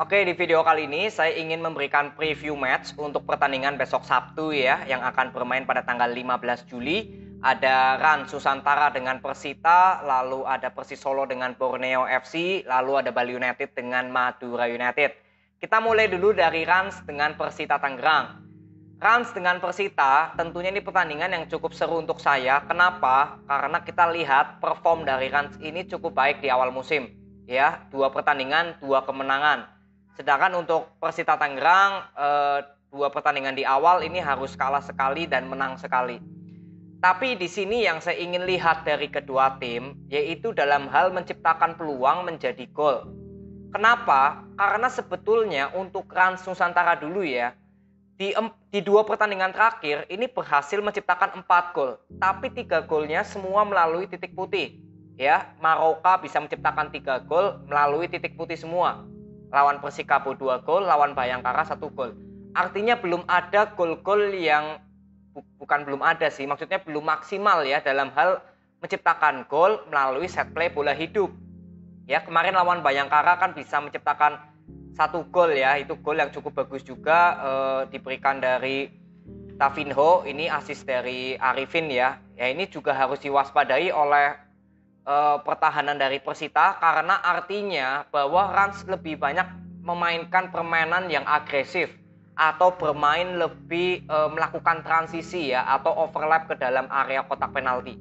Oke, di video kali ini saya ingin memberikan preview match untuk pertandingan besok Sabtu ya, yang akan bermain pada tanggal 15 Juli. Ada Rans Nusantara dengan Persita, lalu ada Persis Solo dengan Borneo FC, lalu ada Bali United dengan Madura United. Kita mulai dulu dari Rans dengan Persita Tangerang. Rans dengan Persita tentunya ini pertandingan yang cukup seru untuk saya. Kenapa? Karena kita lihat perform dari Rans ini cukup baik di awal musim. Ya, 2 pertandingan, 2 kemenangan. Sedangkan untuk Persita Tangerang, 2 pertandingan di awal ini harus kalah sekali dan menang sekali. Tapi di sini yang saya ingin lihat dari kedua tim, yaitu dalam hal menciptakan peluang menjadi gol. Kenapa? Karena sebetulnya untuk Rans Nusantara dulu ya, di 2 pertandingan terakhir ini berhasil menciptakan 4 gol. Tapi 3 golnya semua melalui titik putih. Ya, Maroka bisa menciptakan 3 gol melalui titik putih semua. Lawan Persikabo 2 gol, lawan Bayangkara 1 gol. Artinya belum ada gol-gol yang bukan belum ada sih, maksudnya belum maksimal ya dalam hal menciptakan gol melalui set play bola hidup. Ya, kemarin lawan Bayangkara kan bisa menciptakan 1 gol ya, itu gol yang cukup bagus juga, diberikan dari Tavinho, ini asis dari Arifin ya. Ya, ini juga harus diwaspadai oleh pertahanan dari Persita, karena artinya bahwa Rans lebih banyak memainkan permainan yang agresif atau bermain lebih melakukan transisi ya, atau overlap ke dalam area kotak penalti.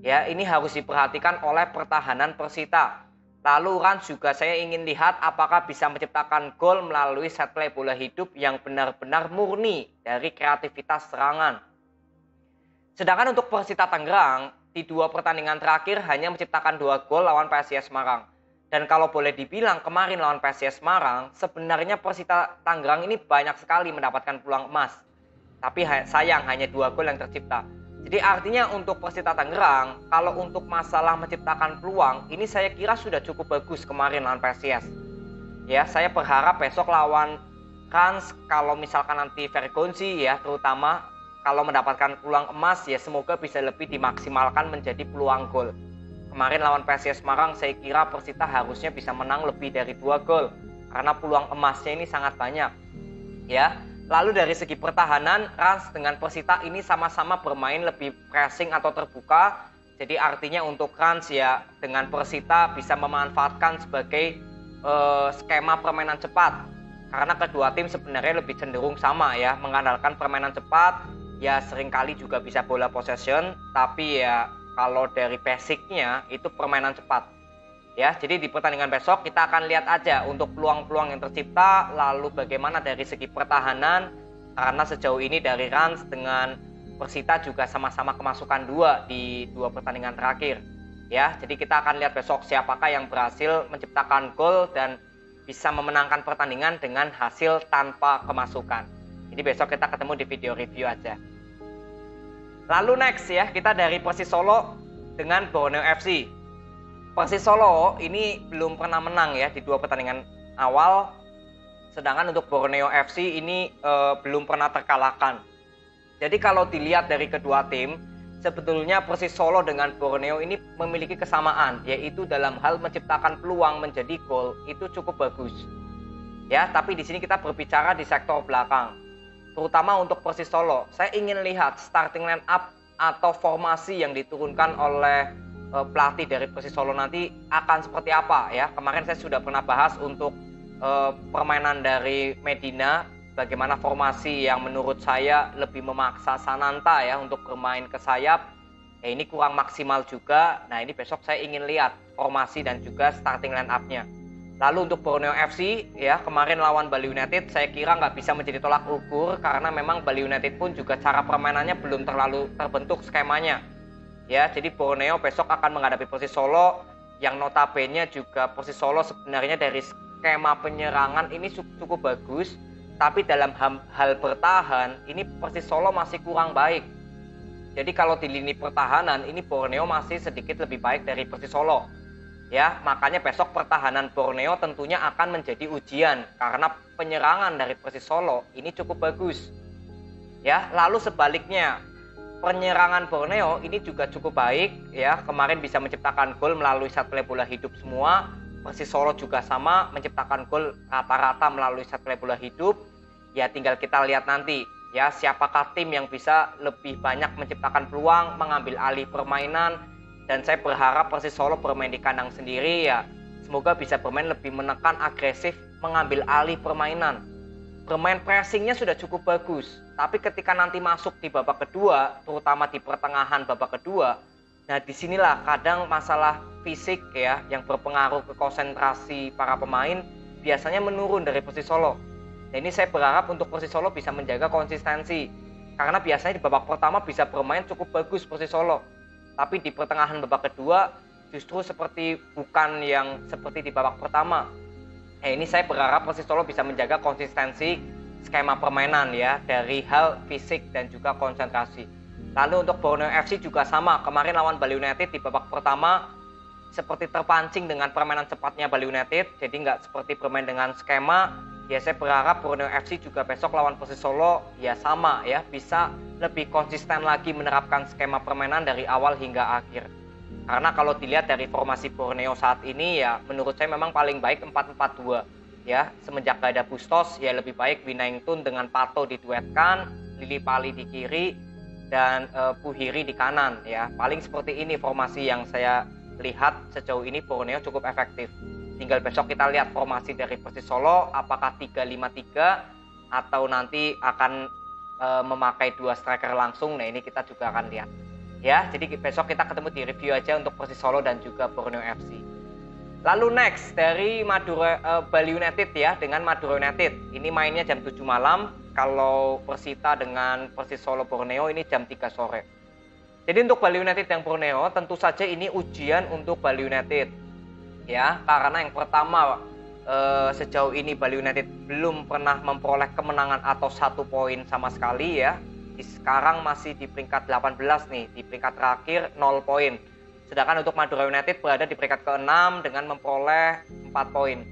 Ya, ini harus diperhatikan oleh pertahanan Persita. Lalu Rans juga saya ingin lihat apakah bisa menciptakan gol melalui set play bola hidup yang benar-benar murni dari kreativitas serangan. Sedangkan untuk Persita Tangerang, di 2 pertandingan terakhir hanya menciptakan 2 gol lawan PSIS Semarang. Dan kalau boleh dibilang kemarin lawan PSIS Semarang, sebenarnya Persita Tangerang ini banyak sekali mendapatkan peluang emas. Tapi sayang hanya 2 gol yang tercipta. Jadi artinya untuk Persita Tangerang, kalau untuk masalah menciptakan peluang, ini saya kira sudah cukup bagus kemarin lawan PSIS. Ya, saya berharap besok lawan Rans, kalau misalkan nanti Vergonzi ya, terutama kalau mendapatkan peluang emas ya semoga bisa lebih dimaksimalkan menjadi peluang gol. Kemarin lawan PSIS Semarang saya kira Persita harusnya bisa menang lebih dari 2 gol karena peluang emasnya ini sangat banyak. Ya. Lalu dari segi pertahanan, Rans dengan Persita ini sama-sama bermain lebih pressing atau terbuka. Jadi artinya untuk Rans ya dengan Persita bisa memanfaatkan sebagai skema permainan cepat. Karena kedua tim sebenarnya lebih cenderung sama ya, mengandalkan permainan cepat. Ya seringkali juga bisa bola possession, tapi ya kalau dari basicnya itu permainan cepat. Ya, jadi di pertandingan besok kita akan lihat aja untuk peluang-peluang yang tercipta, lalu bagaimana dari segi pertahanan, karena sejauh ini dari Rans dengan Persita juga sama-sama kemasukan 2 di 2 pertandingan terakhir. Ya, jadi kita akan lihat besok siapakah yang berhasil menciptakan gol dan bisa memenangkan pertandingan dengan hasil tanpa kemasukan. Jadi besok kita ketemu di video review aja. Lalu next ya, kita dari Persis Solo dengan Borneo FC. Persis Solo ini belum pernah menang ya di 2 pertandingan awal. Sedangkan untuk Borneo FC ini belum pernah terkalahkan. Jadi kalau dilihat dari kedua tim, sebetulnya Persis Solo dengan Borneo ini memiliki kesamaan, yaitu dalam hal menciptakan peluang menjadi gol itu cukup bagus. Ya, tapi di sini kita berbicara di sektor belakang. Terutama untuk Persis Solo, saya ingin lihat starting line up atau formasi yang diturunkan oleh pelatih dari Persis Solo nanti akan seperti apa ya. Kemarin saya sudah pernah bahas untuk permainan dari Medina, bagaimana formasi yang menurut saya lebih memaksa Sananta ya untuk bermain ke sayap. Ya ini kurang maksimal juga. Nah ini besok saya ingin lihat formasi dan juga starting line up-nya. Lalu untuk Borneo FC ya kemarin lawan Bali United saya kira nggak bisa menjadi tolak ukur karena memang Bali United pun juga cara permainannya belum terlalu terbentuk skemanya. Ya, jadi Borneo besok akan menghadapi Persis Solo yang notabene juga Persis Solo sebenarnya dari skema penyerangan ini cukup bagus, tapi dalam hal bertahan ini Persis Solo masih kurang baik. Jadi kalau di lini pertahanan ini Borneo masih sedikit lebih baik dari Persis Solo. Ya, makanya besok pertahanan Borneo tentunya akan menjadi ujian karena penyerangan dari Persis Solo ini cukup bagus. Ya, lalu sebaliknya penyerangan Borneo ini juga cukup baik ya. Kemarin bisa menciptakan gol melalui set play bola hidup semua. Persis Solo juga sama, menciptakan gol rata-rata melalui set play bola hidup. Ya tinggal kita lihat nanti ya siapakah tim yang bisa lebih banyak menciptakan peluang, mengambil alih permainan. Dan saya berharap Persis Solo bermain di kandang sendiri ya semoga bisa bermain lebih menekan, agresif, mengambil alih permainan. Bermain pressingnya sudah cukup bagus, tapi ketika nanti masuk di babak kedua, terutama di pertengahan babak kedua, nah disinilah kadang masalah fisik ya yang berpengaruh ke konsentrasi para pemain biasanya menurun dari Persis Solo. Nah ini saya berharap untuk Persis Solo bisa menjaga konsistensi, karena biasanya di babak pertama bisa bermain cukup bagus Persis Solo, tapi di pertengahan babak kedua justru seperti bukan yang seperti di babak pertama. Ini saya berharap Persis Solo bisa menjaga konsistensi skema permainan ya dari hal fisik dan juga konsentrasi. Lalu untuk Borneo FC juga sama, kemarin lawan Bali United di babak pertama seperti terpancing dengan permainan cepatnya Bali United, jadi nggak seperti bermain dengan skema. Ya saya berharap Borneo FC juga besok lawan Persis Solo ya sama ya, bisa lebih konsisten lagi menerapkan skema permainan dari awal hingga akhir. Karena kalau dilihat dari formasi Borneo saat ini ya menurut saya memang paling baik 4-4-2 ya. Semenjak gak ada Bustos ya lebih baik Winaington dengan Pato diduetkan, Lili Pali di kiri dan Puhiri di kanan ya. Paling seperti ini formasi yang saya lihat sejauh ini Borneo cukup efektif. Tinggal besok kita lihat formasi dari Persis Solo apakah 3-5-3 atau nanti akan memakai 2 striker langsung. Nah ini kita juga akan lihat. Ya, jadi besok kita ketemu di review aja untuk Persis Solo dan juga Borneo FC. Lalu next dari Bali United ya dengan Madura United. Ini mainnya jam 7 malam. Kalau Persita dengan Persis Solo Borneo ini jam 3 sore. Jadi untuk Bali United yang Borneo tentu saja ini ujian untuk Bali United. Ya, karena yang pertama sejauh ini Bali United belum pernah memperoleh kemenangan atau 1 poin sama sekali ya. Sekarang masih di peringkat 18 nih, di peringkat terakhir 0 poin. Sedangkan untuk Madura United berada di peringkat ke-6 dengan memperoleh 4 poin.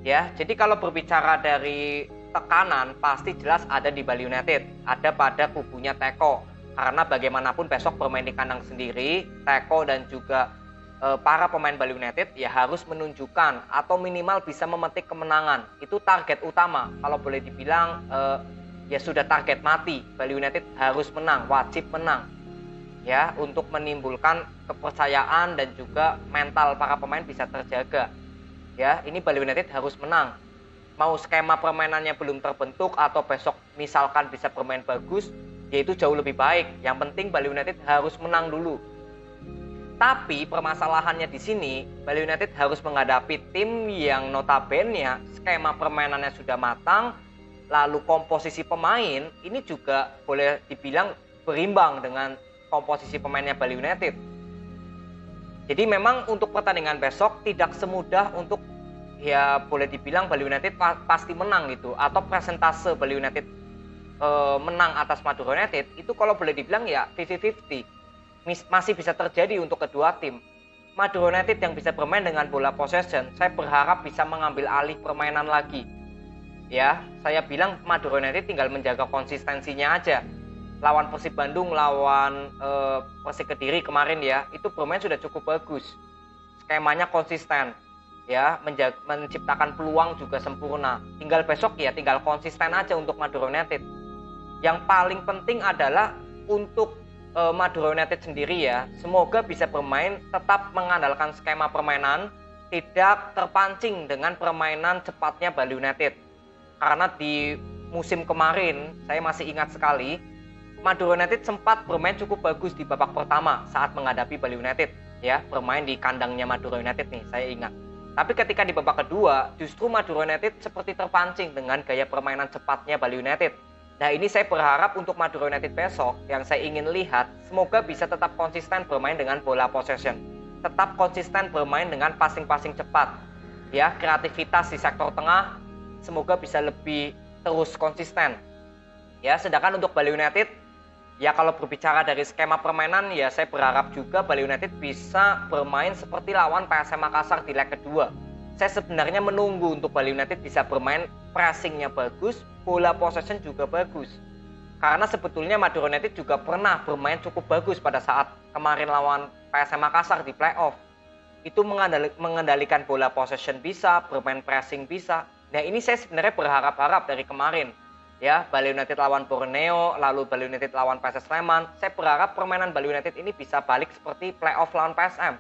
Ya, jadi kalau berbicara dari tekanan pasti jelas ada di Bali United, ada pada kubunya Teko. Karena bagaimanapun besok bermain di kandang sendiri, Teko dan juga para pemain Bali United ya harus menunjukkan atau minimal bisa memetik kemenangan. Itu target utama. Kalau boleh dibilang ya sudah target mati. Bali United harus menang, wajib menang ya untuk menimbulkan kepercayaan dan juga mental para pemain bisa terjaga ya. Ini Bali United harus menang, mau skema permainannya belum terbentuk atau besok misalkan bisa bermain bagus ya itu jauh lebih baik. Yang penting Bali United harus menang dulu. Tapi permasalahannya di sini Bali United harus menghadapi tim yang notabene skema permainannya sudah matang. Lalu komposisi pemain ini juga boleh dibilang berimbang dengan komposisi pemainnya Bali United. Jadi memang untuk pertandingan besok tidak semudah untuk ya boleh dibilang Bali United pasti menang gitu. Atau persentase Bali United menang atas Madura United itu kalau boleh dibilang ya 50-50. Masih bisa terjadi untuk kedua tim. Madura United yang bisa bermain dengan bola possession, saya berharap bisa mengambil alih permainan lagi. Ya, saya bilang Madura United tinggal menjaga konsistensinya aja. Lawan Persib Bandung, lawan Persik Kediri kemarin ya, itu bermain sudah cukup bagus. Skemanya konsisten, ya, menciptakan peluang juga sempurna. Tinggal besok ya, tinggal konsisten aja untuk Madura United. Yang paling penting adalah untuk Madura United sendiri ya, semoga bisa bermain tetap mengandalkan skema permainan, tidak terpancing dengan permainan cepatnya Bali United. Karena di musim kemarin saya masih ingat sekali Madura United sempat bermain cukup bagus di babak pertama saat menghadapi Bali United ya, bermain di kandangnya Madura United nih saya ingat. Tapi ketika di babak kedua justru Madura United seperti terpancing dengan gaya permainan cepatnya Bali United. Nah ini saya berharap untuk Madura United besok yang saya ingin lihat semoga bisa tetap konsisten bermain dengan bola possession, tetap konsisten bermain dengan passing-passing cepat ya, kreativitas di sektor tengah semoga bisa lebih terus konsisten ya. Sedangkan untuk Bali United ya kalau berbicara dari skema permainan ya saya berharap juga Bali United bisa bermain seperti lawan PSM Makassar di leg kedua. Saya sebenarnya menunggu untuk Bali United bisa bermain pressingnya bagus, bola possession juga bagus. Karena sebetulnya Madura United juga pernah bermain cukup bagus pada saat kemarin lawan PSM Makassar di playoff. itu mengendalikan bola possession bisa, bermain pressing bisa. Nah, ini saya sebenarnya berharap-harap dari kemarin. Ya, Bali United lawan Borneo, lalu Bali United lawan PSS Sleman. Saya berharap permainan Bali United ini bisa balik seperti playoff lawan PSM.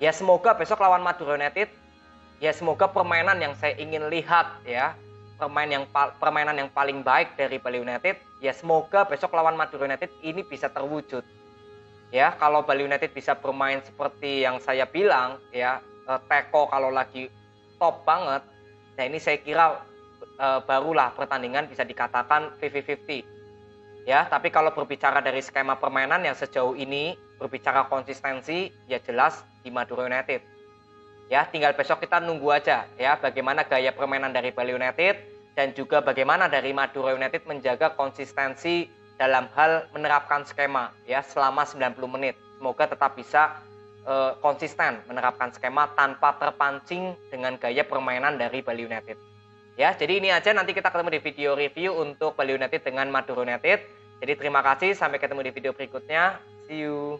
Ya, semoga besok lawan Madura United, ya semoga permainan yang saya ingin lihat ya, permainan yang paling baik dari Bali United, ya semoga besok lawan Madura United ini bisa terwujud. Ya, kalau Bali United bisa bermain seperti yang saya bilang ya, teko kalau lagi top banget. Nah, ini saya kira barulah pertandingan bisa dikatakan 50-50. Ya, tapi kalau berbicara dari skema permainan yang sejauh ini, berbicara konsistensi, ya jelas di Madura United. Ya, tinggal besok kita nunggu aja ya bagaimana gaya permainan dari Bali United dan juga bagaimana dari Madura United menjaga konsistensi dalam hal menerapkan skema ya selama 90 menit. Semoga tetap bisa konsisten menerapkan skema tanpa terpancing dengan gaya permainan dari Bali United. Ya, jadi ini aja, nanti kita ketemu di video review untuk Bali United dengan Madura United. Jadi terima kasih, sampai ketemu di video berikutnya. See you.